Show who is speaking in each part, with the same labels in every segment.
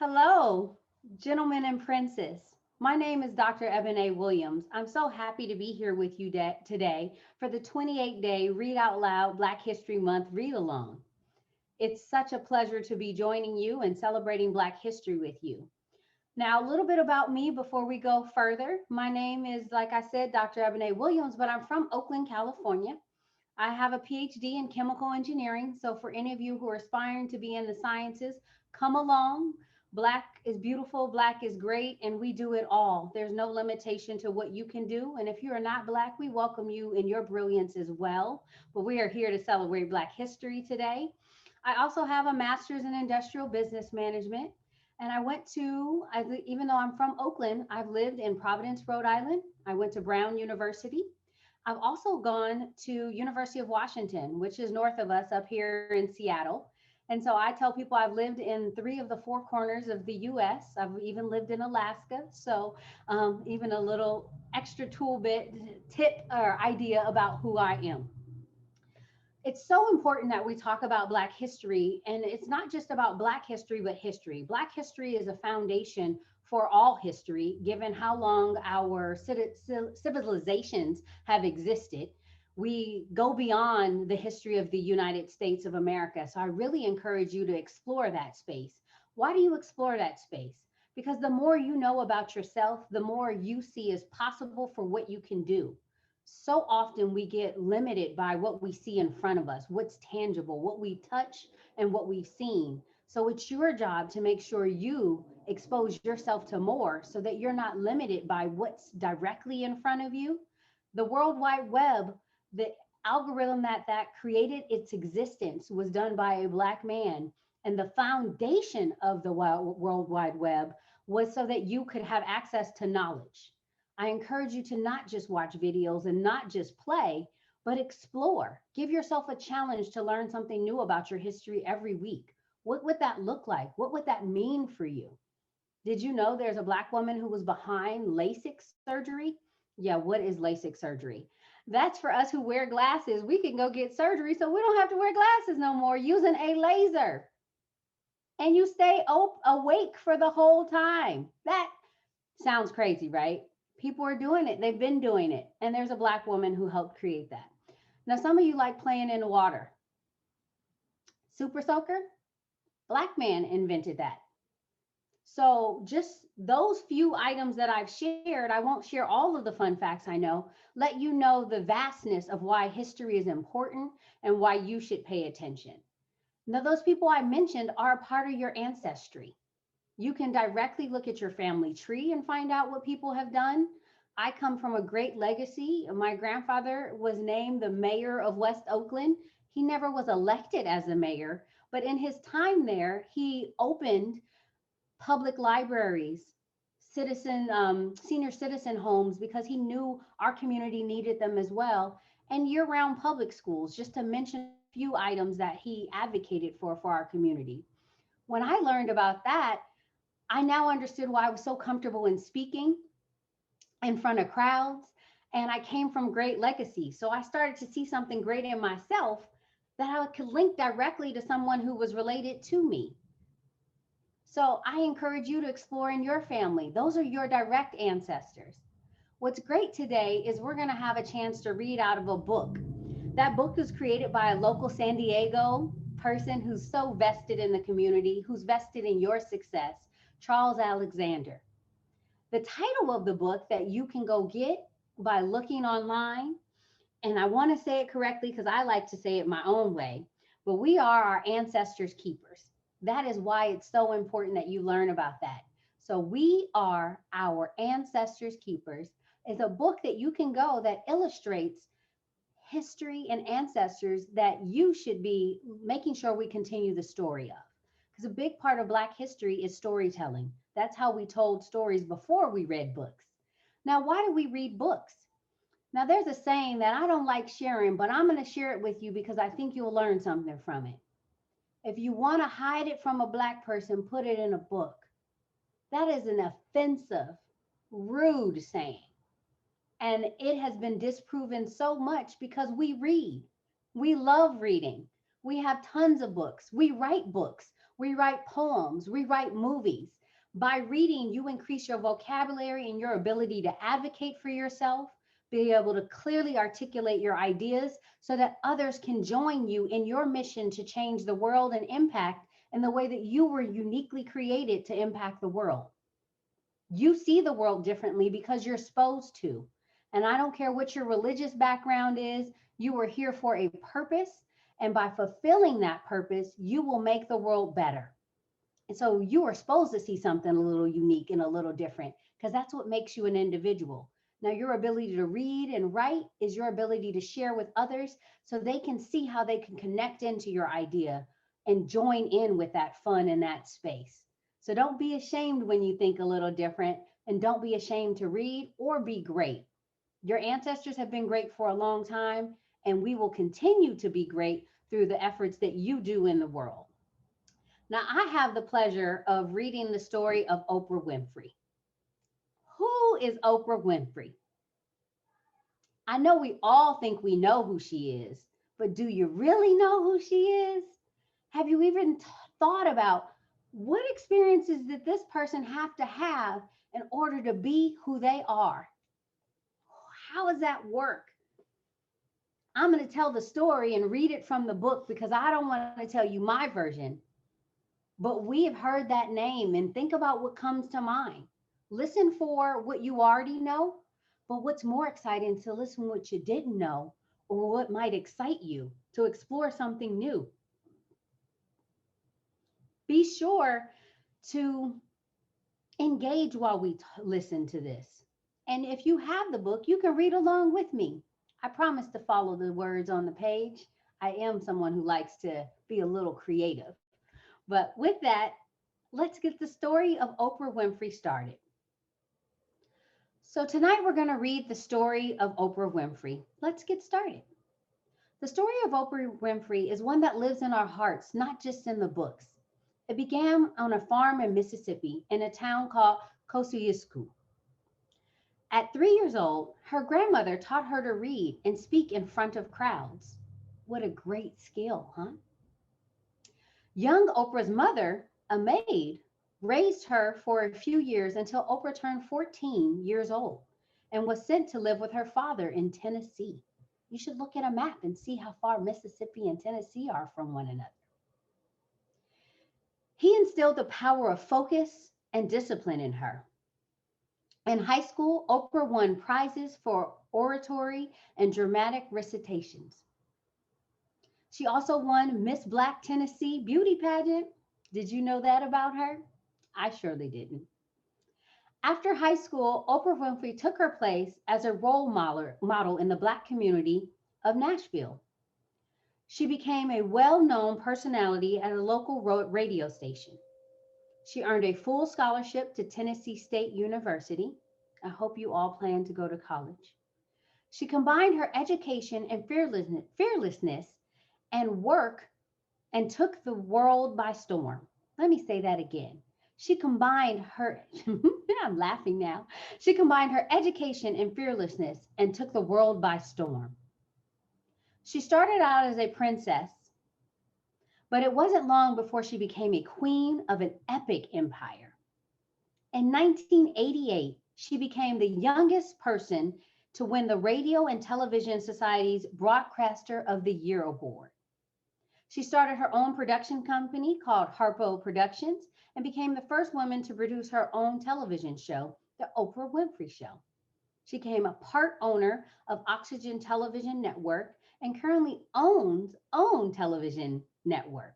Speaker 1: Hello, gentlemen and princess. My name is Dr. Ebonee Williams. I'm so happy to be here with you today for the 28-day Read Out Loud Black History Month read along. It's such a pleasure to be joining you and celebrating Black history with you. Now, a little bit about me before we go further. My name is, like I said, Dr. Ebonee Williams, but I'm from Oakland, California. I have a PhD in chemical engineering. So, for any of you who are aspiring to be in the sciences, come along. Black is beautiful, Black is great, and we do it all. There's no limitation to what you can do. And if you are not Black, we welcome you in your brilliance as well. But we are here to celebrate Black history today. I also have a master's in industrial business management. And I went to, even though I'm from Oakland, I've lived in Providence, Rhode Island. I went to Brown University. I've also gone to University of Washington, which is north of us up here in Seattle. And so I tell people I've lived in three of the four corners of the US. I've even lived in Alaska. So even a little extra tool bit tip or idea about who I am. It's so important that we talk about Black history. And it's not just about Black history, but history. Black history is a foundation for all history, given how long our civilizations have existed. We go beyond the history of the United States of America. So I really encourage you to explore that space. Why do you explore that space? Because the more you know about yourself, the more you see is possible for what you can do. So often we get limited by what we see in front of us, what's tangible, what we touch, and what we've seen. So it's your job to make sure you expose yourself to more so that you're not limited by what's directly in front of you. The World Wide Web, the algorithm that created its existence was done by a Black man. And the foundation of the World Wide Web was so that you could have access to knowledge. I encourage you to not just watch videos and not just play, but explore. Give yourself a challenge to learn something new about your history every week. What would that look like? What would that mean for you? Did you know there's a Black woman who was behind LASIK surgery? Yeah, what is LASIK surgery? That's for us who wear glasses. We can go get surgery so we don't have to wear glasses no more using a laser. And you stay awake for the whole time. That sounds crazy, right? People are doing it. They've been doing it. And there's a Black woman who helped create that. Now, some of you like playing in the water. Super soaker? Black man invented that. So just those few items that I've shared, I won't share all of the fun facts I know, let you know the vastness of why history is important and why you should pay attention. Now, those people I mentioned are a part of your ancestry. You can directly look at your family tree and find out what people have done. I come from a great legacy. My grandfather was named the mayor of West Oakland. He never was elected as a mayor, but in his time there, he opened public libraries, senior citizen homes, because he knew our community needed them as well, and year-round public schools, just to mention a few items that he advocated for our community. When I learned about that, I now understood why I was so comfortable in speaking in front of crowds. And I came from great legacy. So I started to see something great in myself that I could link directly to someone who was related to me. So I encourage you to explore in your family. Those are your direct ancestors. What's great today is we're going to have a chance to read out of a book. That book was created by a local San Diego person who's so vested in the community, who's vested in your success, Charles Alexander. The title of the book that you can go get by looking online, and I want to say it correctly because I like to say it my own way, but we are our ancestors' keepers. That is why it's so important that you learn about that. So we are our ancestors' keepers is a book that you can go that illustrates history and ancestors that you should be making sure we continue the story of. Because a big part of Black history is storytelling. That's how we told stories before we read books. Now, why do we read books? Now, there's a saying that I don't like sharing, but I'm going to share it with you because I think you'll learn something from it. If you want to hide it from a Black person, put it in a book. That is an offensive, rude saying. And it has been disproven so much because we read. We love reading. We have tons of books. We write books. We write poems, we write movies. By reading, you increase your vocabulary and your ability to advocate for yourself, be able to clearly articulate your ideas so that others can join you in your mission to change the world and impact in the way that you were uniquely created to impact the world. You see the world differently because you're supposed to. And I don't care what your religious background is, you are here for a purpose. And by fulfilling that purpose, you will make the world better. And so you are supposed to see something a little unique and a little different because that's what makes you an individual. Now, your ability to read and write is your ability to share with others so they can see how they can connect into your idea and join in with that fun in that space. So don't be ashamed when you think a little different, and don't be ashamed to read or be great. Your ancestors have been great for a long time, and we will continue to be great through the efforts that you do in the world. Now, I have the pleasure of reading the story of Oprah Winfrey. Who is Oprah Winfrey? I know we all think we know who she is, but do you really know who she is? Have you even thought about what experiences did this person have to have in order to be who they are? How does that work? I'm going to tell the story and read it from the book because I don't want to tell you my version. But we have heard that name and think about what comes to mind. Listen for what you already know, but what's more exciting to listen what you didn't know or what might excite you to explore something new. Be sure to engage while we listen to this. And if you have the book, you can read along with me. I promise to follow the words on the page. I am someone who likes to be a little creative. But with that, let's get the story of Oprah Winfrey started. So, tonight we're going to read the story of Oprah Winfrey. Let's get started. The story of Oprah Winfrey is one that lives in our hearts, not just in the books. It began on a farm in Mississippi in a town called Kosciuszko. At 3 years old, her grandmother taught her to read and speak in front of crowds. What a great skill, huh? Young Oprah's mother, a maid, raised her for a few years until Oprah turned 14 years old and was sent to live with her father in Tennessee. You should look at a map and see how far Mississippi and Tennessee are from one another. He instilled the power of focus and discipline in her. In high school, Oprah won prizes for oratory and dramatic recitations. She also won Miss Black Tennessee beauty pageant. Did you know that about her? I surely didn't. After high school, Oprah Winfrey took her place as a role model in the Black community of Nashville. She became a well-known personality at a local radio station. She earned a full scholarship to Tennessee State University. I hope you all plan to go to college. She combined her education and fearlessness and work and took the world by storm. Let me say that again. She combined her, I'm laughing now. She combined her education and fearlessness and took the world by storm. She started out as a princess, but it wasn't long before she became a queen of an epic empire. In 1988, she became the youngest person to win the Radio and Television Society's Broadcaster of the Year award. She started her own production company called Harpo Productions and became the first woman to produce her own television show, The Oprah Winfrey Show. She became a part owner of Oxygen Television Network and currently owns Own Television Network.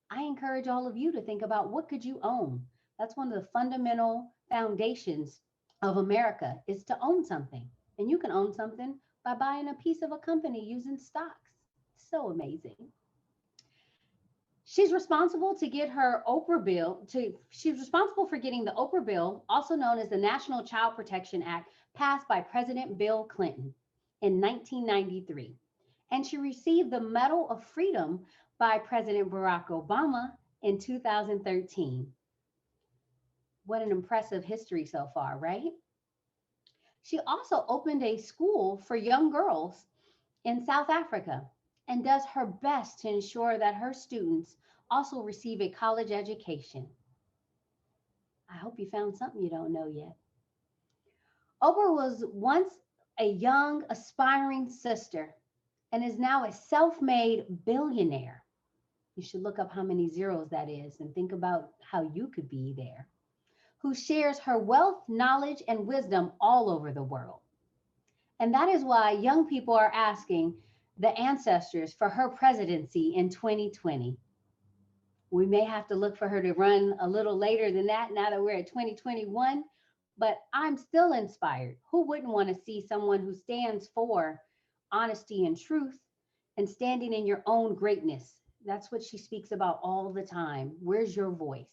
Speaker 1: I encourage all of you to think about what could you own. That's one of the fundamental foundations of America is to own something. And you can own something by buying a piece of a company using stocks. So amazing. She's responsible to get her Oprah bill she's responsible for getting the Oprah bill, also known as the National Child Protection Act, passed by President Bill Clinton in 1993. And she received the Medal of Freedom by President Barack Obama in 2013. What an impressive history so far, right? She also opened a school for young girls in South Africa and does her best to ensure that her students also receive a college education. I hope you found something you don't know yet. Oprah was once a young, aspiring sister and is now a self made billionaire. You should look up how many zeros that is and think about how you could be there. Who shares her wealth, knowledge, and wisdom all over the world. And that is why young people are asking the ancestors for her presidency in 2020. We may have to look for her to run a little later than that now that we're at 2021, but I'm still inspired. Who wouldn't want to see someone who stands for honesty and truth and standing in your own greatness? That's what she speaks about all the time. Where's your voice?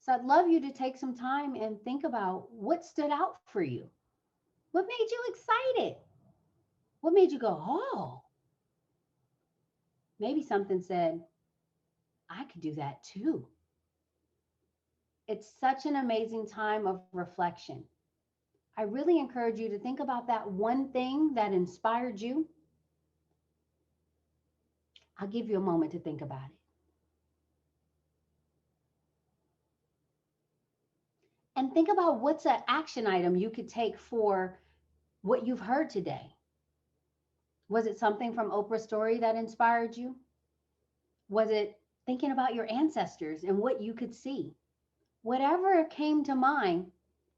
Speaker 1: So I'd love you to take some time and think about what stood out for you. What made you excited? What made you go, oh, maybe something said, I could do that too. It's such an amazing time of reflection. I really encourage you to think about that one thing that inspired you. I'll give you a moment to think about it. And think about what's an action item you could take for what you've heard today. Was it something from Oprah's story that inspired you? Was it thinking about your ancestors and what you could see? Whatever came to mind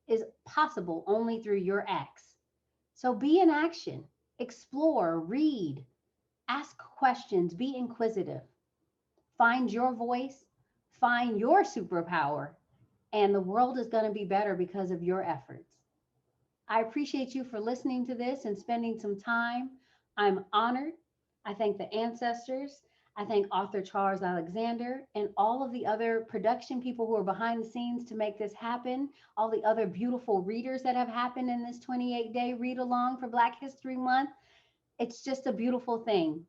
Speaker 1: is possible only through your acts. So be in action, explore, read, ask questions, be inquisitive, find your voice, find your superpower, and the world is going to be better because of your efforts. I appreciate you for listening to this and spending some time. I'm honored. I thank the ancestors. I thank author Charles Alexander and all of the other production people who are behind the scenes to make this happen, all the other beautiful readers that have happened in this 28-day read along for Black History Month. It's just a beautiful thing.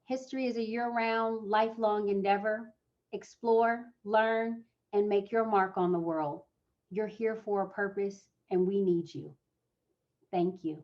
Speaker 1: History is a year round, lifelong endeavor. Explore, learn, and make your mark on the world. You're here for a purpose, and we need you. Thank you.